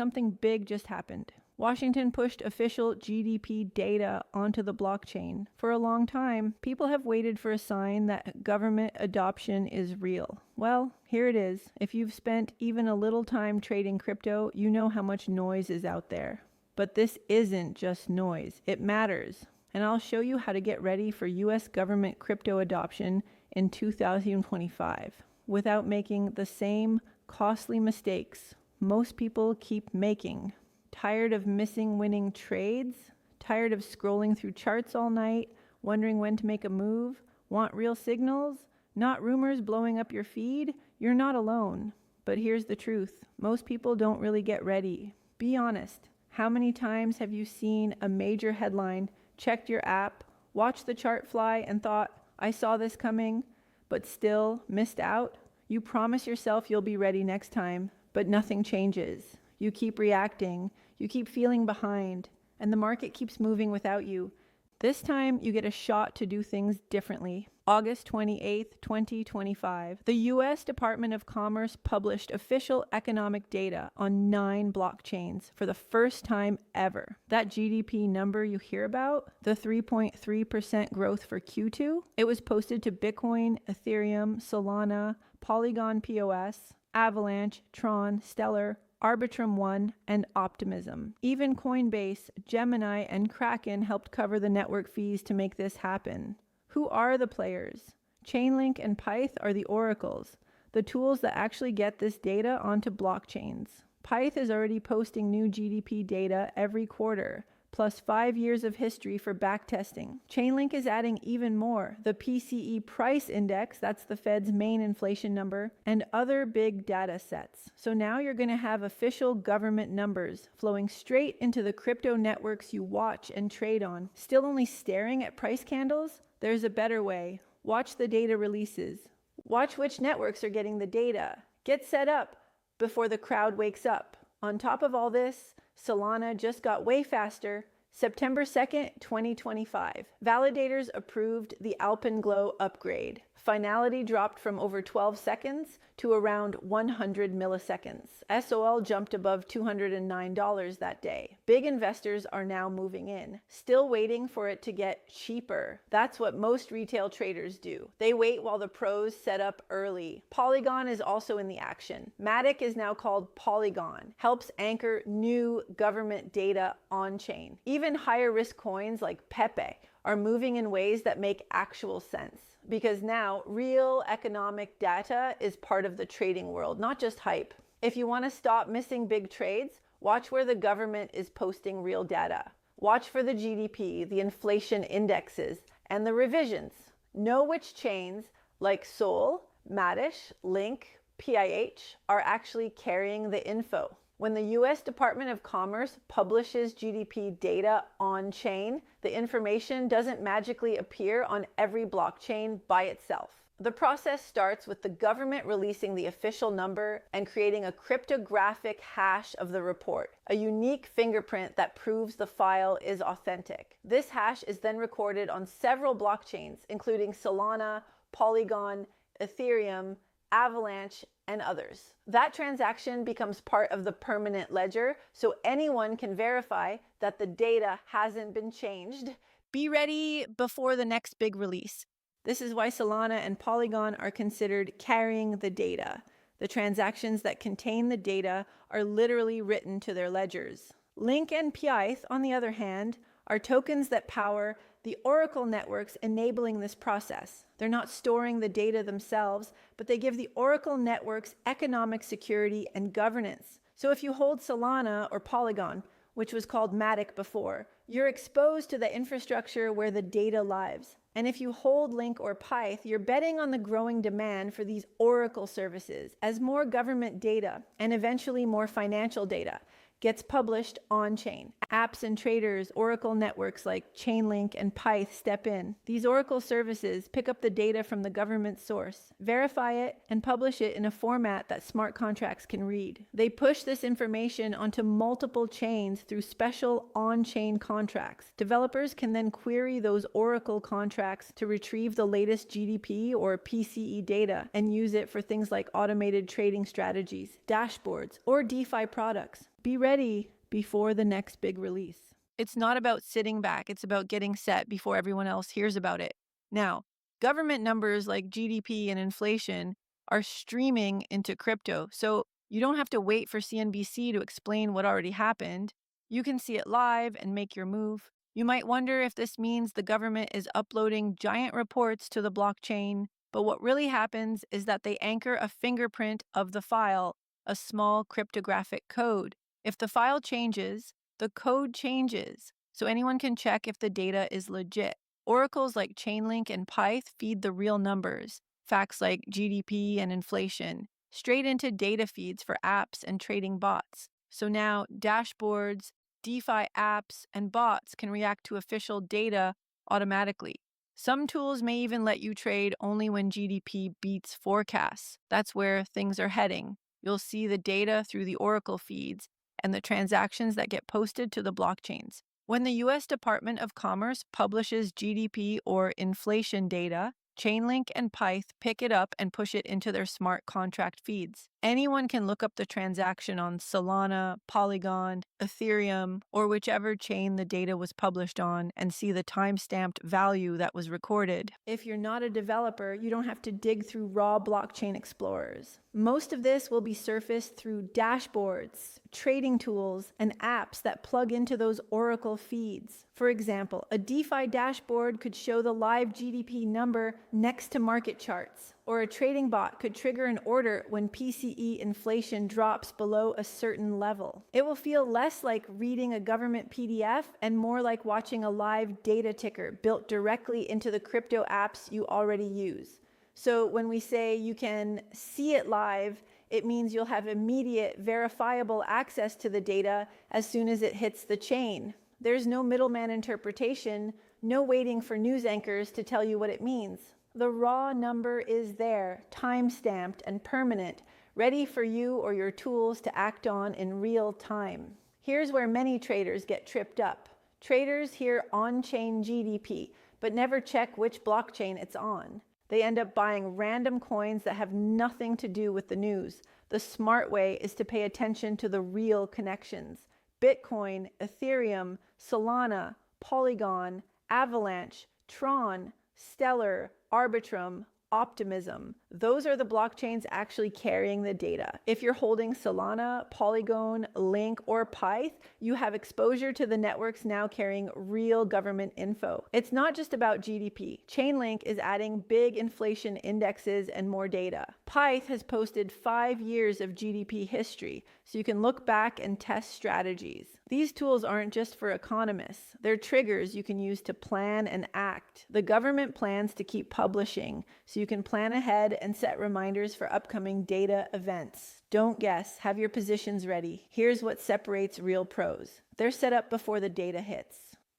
something big just happened. Washington pushed official GDP data onto the blockchain. For a long time, people have waited for a sign that government adoption is real. Well, here it is. If you've spent even a little time trading crypto, you know how much noise is out there. But this isn't just noise. It matters. And I'll show you how to get ready for US government crypto adoption in 2025 without making the same costly mistakes most people keep making. Tired of missing winning trades? Tired of scrolling through charts all night, wondering when to make a move? Want real signals? Not rumors blowing up your feed? You're not alone. But here's the truth. Most people don't really get ready. Be honest. How many times have you seen a major headline, checked your app, watched the chart fly and thought, I saw this coming, but still missed out? You promise yourself you'll be ready next time, but nothing changes. You keep reacting, you keep feeling behind, and the market keeps moving without you. This time, you get a shot to do things differently. August 28th, 2025, the U.S. Department of Commerce published official economic data on 9 blockchains for the first time ever. That GDP number you hear about, the 3.3% growth for Q2, it was posted to Bitcoin, Ethereum, Solana, Polygon POS, Avalanche, Tron, Stellar, Arbitrum One, and Optimism. Even Coinbase, Gemini, and Kraken helped cover the network fees to make this happen. Who are the players? Chainlink and Pyth are the oracles, the tools that actually get this data onto blockchains. Pyth is already posting new GDP data every quarter, plus 5 years of history for backtesting. Chainlink is adding even more, the PCE price index, that's the Fed's main inflation number, and other big data sets. So now you're going to have official government numbers flowing straight into the crypto networks you watch and trade on. Still only staring at price candles? There's a better way. Watch the data releases. Watch which networks are getting the data. Get set up before the crowd wakes up. On top of all this, Solana just got way faster. September 2nd, 2025. Validators approved the Alpenglow upgrade. Finality dropped from over 12 seconds to around 100 milliseconds. SOL jumped above $209 that day. Big investors are now moving in, still waiting for it to get cheaper. That's what most retail traders do. They wait while the pros set up early. Polygon is also in the action. Matic is now called Polygon, helps anchor new government data on-chain. Even higher risk coins like Pepe are moving in ways that make actual sense, because now real economic data is part of the trading world, not just hype. If you want to stop missing big trades, watch where the government is posting real data. Watch for the GDP, the inflation indexes, and the revisions. Know which chains like Sol, Matish, Link, PIH are actually carrying the info. When the U.S. Department of Commerce publishes GDP data on-chain, the information doesn't magically appear on every blockchain by itself. The process starts with the government releasing the official number and creating a cryptographic hash of the report, a unique fingerprint that proves the file is authentic. This hash is then recorded on several blockchains, including Solana, Polygon, Ethereum, Avalanche, and others. That transaction becomes part of the permanent ledger, so anyone can verify that the data hasn't been changed. Be ready before the next big release. This is why Solana and Polygon are considered carrying the data. The transactions that contain the data are literally written to their ledgers. Link and Pyth, on the other hand, are tokens that power the Oracle networks enabling this process. They're not storing the data themselves, but they give the Oracle networks economic security and governance. So if you hold Solana or Polygon, which was called Matic before, you're exposed to the infrastructure where the data lives. And if you hold Link or Pyth, you're betting on the growing demand for these Oracle services as more government data and eventually more financial data gets published on-chain. Apps and traders, Oracle networks like Chainlink and Pyth step in. These Oracle services pick up the data from the government source, verify it, and publish it in a format that smart contracts can read. They push this information onto multiple chains through special on-chain contracts. Developers can then query those Oracle contracts to retrieve the latest GDP or PCE data and use it for things like automated trading strategies, dashboards, or DeFi products. Be ready before the next big release. It's not about sitting back, it's about getting set before everyone else hears about it. Now, government numbers like GDP and inflation are streaming into crypto, so you don't have to wait for CNBC to explain what already happened. You can see it live and make your move. You might wonder if this means the government is uploading giant reports to the blockchain, but what really happens is that they anchor a fingerprint of the file, a small cryptographic code. If the file changes, the code changes, so anyone can check if the data is legit. Oracles like Chainlink and Pyth feed the real numbers, facts like GDP and inflation, straight into data feeds for apps and trading bots. So now dashboards, DeFi apps, and bots can react to official data automatically. Some tools may even let you trade only when GDP beats forecasts. That's where things are heading. You'll see the data through the Oracle feeds and the transactions that get posted to the blockchains. When the U.S. Department of Commerce publishes GDP or inflation data, Chainlink and Pyth pick it up and push it into their smart contract feeds. Anyone can look up the transaction on Solana, Polygon, Ethereum, or whichever chain the data was published on and see the time-stamped value that was recorded. If you're not a developer, you don't have to dig through raw blockchain explorers. Most of this will be surfaced through dashboards, trading tools, and apps that plug into those Oracle feeds. For example, a DeFi dashboard could show the live GDP number next to market charts, or a trading bot could trigger an order when PCE inflation drops below a certain level. It will feel less like reading a government PDF and more like watching a live data ticker built directly into the crypto apps you already use. So when we say you can see it live, it means you'll have immediate, verifiable access to the data as soon as it hits the chain. There's no middleman interpretation, no waiting for news anchors to tell you what it means. The raw number is there, time-stamped and permanent, ready for you or your tools to act on in real time. Here's where many traders get tripped up. Traders hear on-chain GDP, but never check which blockchain it's on. They end up buying random coins that have nothing to do with the news. The smart way is to pay attention to the real connections. Bitcoin, Ethereum, Solana, Polygon, Avalanche, Tron, Stellar, Arbitrum, Optimism. Those are the blockchains actually carrying the data. If you're holding Solana, Polygon, Link, or Pyth, you have exposure to the networks now carrying real government info. It's not just about GDP. Chainlink is adding big inflation indexes and more data. Pyth has posted 5 years of GDP history, so you can look back and test strategies. These tools aren't just for economists. They're triggers you can use to plan and act. The government plans to keep publishing, so you can plan ahead and set reminders for upcoming data events. Don't guess, have your positions ready. Here's what separates real pros. They're set up before the data hits.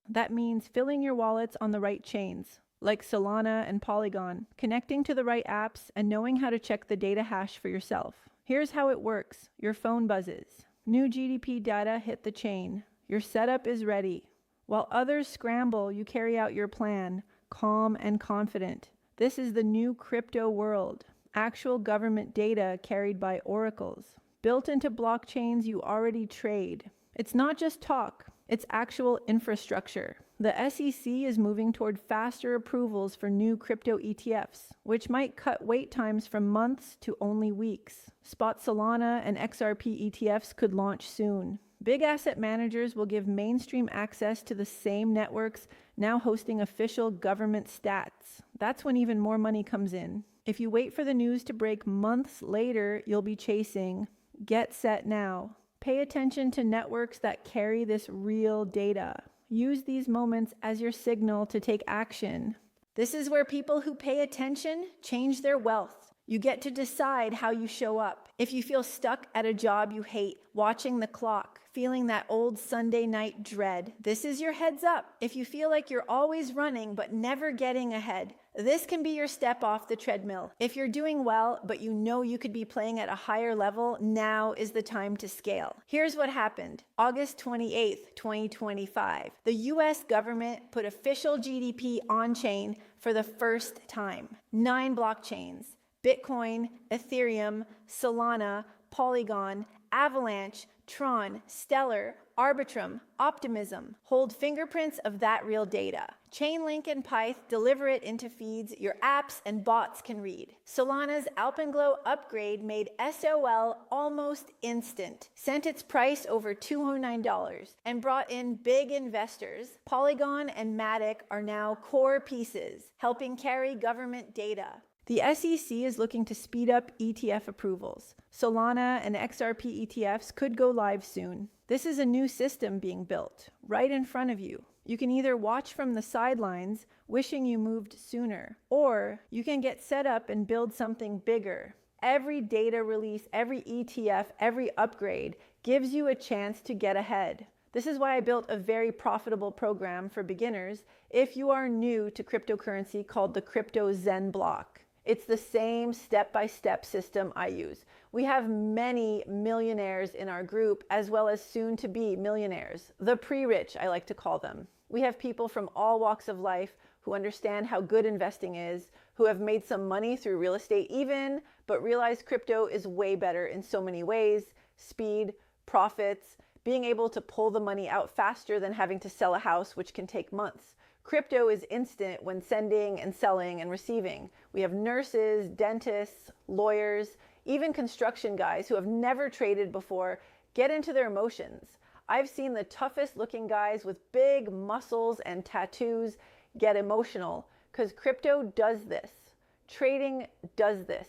That means filling your wallets on the right chains, like Solana and Polygon, connecting to the right apps, and knowing how to check the data hash for yourself. Here's how it works. Your phone buzzes. New GDP data hit the chain. Your setup is ready. While others scramble, you carry out your plan, calm and confident. This is the new crypto world. Actual government data carried by oracles, built into blockchains you already trade. It's not just talk, it's actual infrastructure. The SEC is moving toward faster approvals for new crypto ETFs, which might cut wait times from months to only weeks. Spot Solana and XRP ETFs could launch soon. Big asset managers will give mainstream access to the same networks now hosting official government stats. That's when even more money comes in. If you wait for the news to break months later, you'll be chasing. Get set now. Pay attention to networks that carry this real data. Use these moments as your signal to take action. This is where people who pay attention change their wealth. You get to decide how you show up. If you feel stuck at a job you hate, watching the clock, feeling that old Sunday night dread, this is your heads up. If you feel like you're always running but never getting ahead, this can be your step off the treadmill. If you're doing well, but you know you could be playing at a higher level, now is the time to scale. Here's what happened. August 28th, 2025. The US government put official GDP on-chain for the first time. 9 blockchains. Bitcoin, Ethereum, Solana, Polygon, Avalanche, Tron, Stellar, Arbitrum, Optimism hold fingerprints of that real data. Chainlink and Pyth deliver it into feeds your apps and bots can read. Solana's Alpenglow upgrade made SOL almost instant, sent its price over $209, and brought in big investors. Polygon and Matic are now core pieces, helping carry government data. The SEC is looking to speed up ETF approvals. Solana and XRP ETFs could go live soon. This is a new system being built, right in front of you. You can either watch from the sidelines, wishing you moved sooner, or you can get set up and build something bigger. Every data release, every ETF, every upgrade gives you a chance to get ahead. This is why I built a very profitable program for beginners if you are new to cryptocurrency called the Crypto Zen Block. It's the same step-by-step system I use. We have many millionaires in our group, as well as soon-to-be millionaires, the pre-rich, I like to call them. We have people from all walks of life who understand how good investing is, who have made some money through real estate even, but realize crypto is way better in so many ways: speed, profits, being able to pull the money out faster than having to sell a house, which can take months. Crypto is instant when sending and selling and receiving. We have nurses, dentists, lawyers, even construction guys who have never traded before get into their emotions. I've seen the toughest looking guys with big muscles and tattoos get emotional because crypto does this. Trading does this.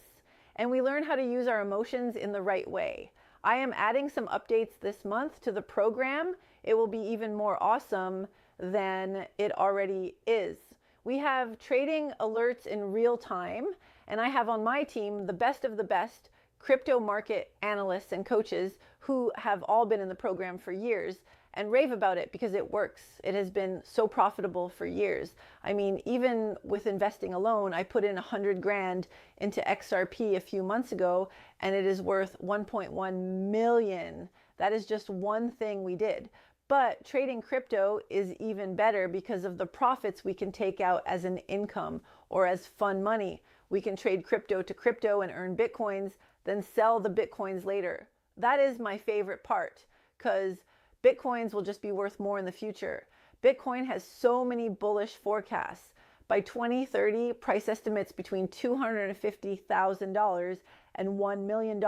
And we learn how to use our emotions in the right way. I am adding some updates this month to the program. It will be even more awesome than it already is. We have trading alerts in real time, and I have on my team the best of the best crypto market analysts and coaches who have all been in the program for years and rave about it because it works. It has been so profitable for years. I mean, even with investing alone, I put in 100 grand into XRP a few months ago, and it is worth 1.1 million. That is just one thing we did. But trading crypto is even better because of the profits we can take out as an income or as fun money. We can trade crypto to crypto and earn Bitcoins, then sell the Bitcoins later. That is my favorite part because Bitcoins will just be worth more in the future. Bitcoin has so many bullish forecasts. By 2030, price estimates between $250,000 and $1 million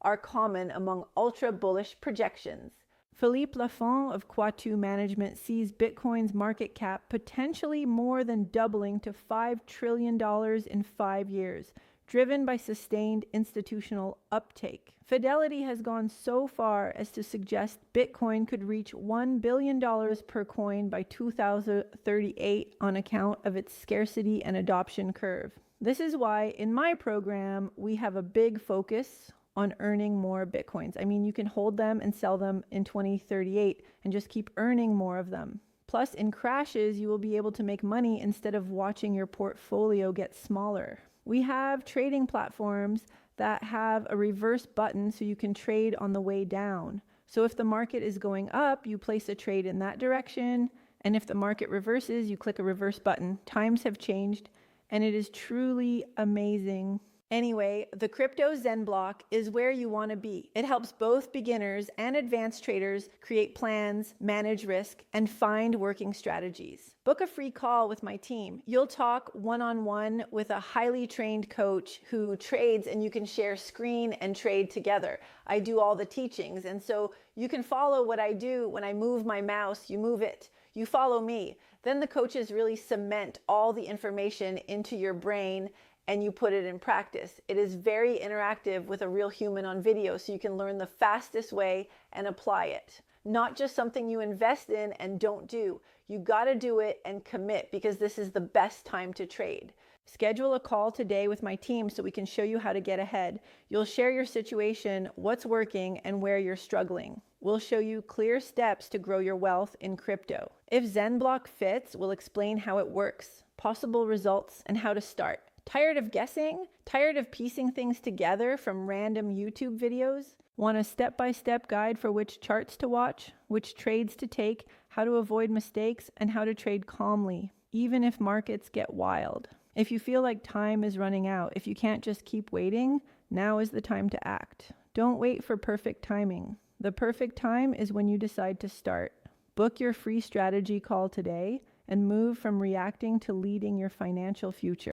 are common among ultra bullish projections. Philippe Lafont of Quatu Management sees Bitcoin's market cap potentially more than doubling to $5 trillion in 5 years, driven by sustained institutional uptake. Fidelity has gone so far as to suggest Bitcoin could reach $1 billion per coin by 2038 on account of its scarcity and adoption curve. This is why in my program we have a big focus on earning more Bitcoins. I mean, you can hold them and sell them in 2038 and just keep earning more of them. Plus, in crashes, you will be able to make money instead of watching your portfolio get smaller. We have trading platforms that have a reverse button so you can trade on the way down. So if the market is going up, you place a trade in that direction. And if the market reverses, you click a reverse button. Times have changed, and it is truly amazing. Anyway, the Crypto Zen Block is where you want to be. It helps both beginners and advanced traders create plans, manage risk, and find working strategies. Book a free call with my team. You'll talk one-on-one with a highly trained coach who trades, and you can share screen and trade together. I do all the teachings, and so you can follow what I do. When I move my mouse, you move it. You follow me. Then the coaches really cement all the information into your brain and you put it in practice. It is very interactive with a real human on video, so you can learn the fastest way and apply it. Not just something you invest in and don't do. You gotta do it and commit because this is the best time to trade. Schedule a call today with my team so we can show you how to get ahead. You'll share your situation, what's working, and where you're struggling. We'll show you clear steps to grow your wealth in crypto. If ZenBlock fits, we'll explain how it works, possible results, and how to start. Tired of guessing? Tired of piecing things together from random YouTube videos? Want a step-by-step guide for which charts to watch, which trades to take, how to avoid mistakes, and how to trade calmly, even if markets get wild? If you feel like time is running out, if you can't just keep waiting, now is the time to act. Don't wait for perfect timing. The perfect time is when you decide to start. Book your free strategy call today and move from reacting to leading your financial future.